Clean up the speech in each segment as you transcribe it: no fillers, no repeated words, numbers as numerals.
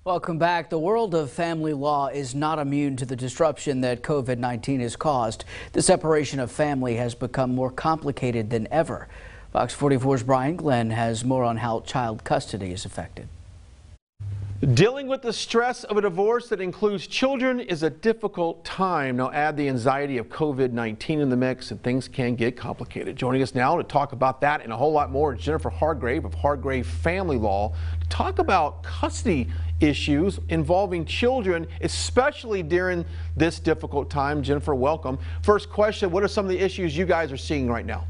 Welcome back. The world of family law is not immune to the disruption that COVID-19 has caused. The separation of family has become more complicated than ever. Fox 44's Brian Glenn has more on how child custody is affected. Dealing with the stress of a divorce that includes children is a difficult time. Now add the anxiety of COVID-19 in the mix and things can get complicated. Joining us now to talk about that and a whole lot more is Jennifer Hargrave of Hargrave Family Law to talk about custody issues involving children, especially during this difficult time. Jennifer, welcome. First question, what are some of the issues you guys are seeing right now?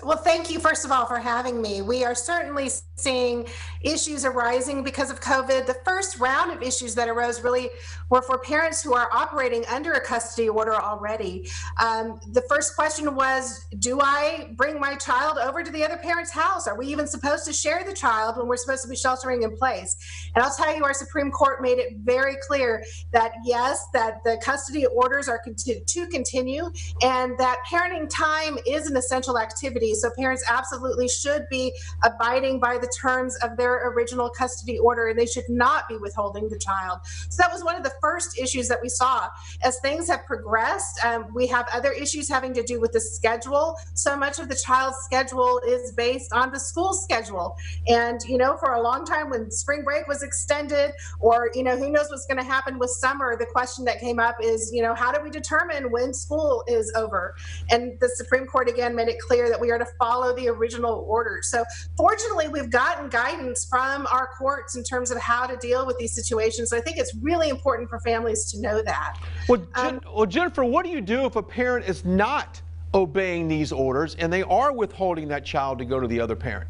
Well, thank you, first of all, for having me. We are certainly seeing issues arising because of COVID. The first round of issues that arose really were for parents who are operating under a custody order already. The first question was, do I bring my child over to the other parent's house? Are we even supposed to share the child when we're supposed to be sheltering in place? And I'll tell you, our Supreme Court made it very clear that yes, that the custody orders are to continue and that parenting time is an essential activity. So parents absolutely should be abiding by the terms of their original custody order, and they should not be withholding the child. So that was one of the first issues that we saw. As things have progressed, we have other issues having to do with the schedule. So much of the child's schedule is based on the school schedule. And, you know, for a long time when spring break was extended, or, you know, who knows what's going to happen with summer, the question that came up is, you know, how do we determine when school is over? And the Supreme Court again made it clear that we are to follow the original order. So fortunately, we've gotten guidance from our courts in terms of how to deal with these situations. So I think it's really important for families to know that. Well, Jennifer, what do you do if a parent is not obeying these orders and they are withholding that child to go to the other parent?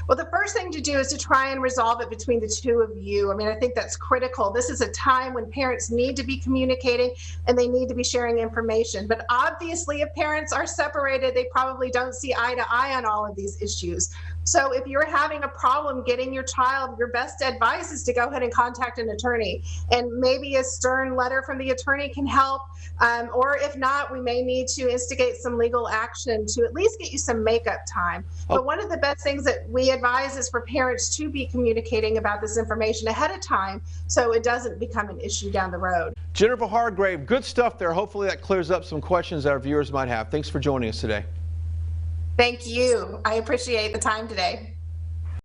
Well, the first thing to do is to try and resolve it between the two of you. I mean, I think that's critical. This is a time when parents need to be communicating and they need to be sharing information. But obviously, if parents are separated, they probably don't see eye to eye on all of these issues. So if you're having a problem getting your child, your best advice is to go ahead and contact an attorney. And maybe a stern letter from the attorney can help. Or if not, we may need to instigate some legal action to at least get you some makeup time. But one of the best things that we advise is for parents to be communicating about this information ahead of time so it doesn't become an issue down the road. Jennifer Hargrave, good stuff there. Hopefully that clears up some questions that our viewers might have. Thanks for joining us today. Thank you. I appreciate the time today.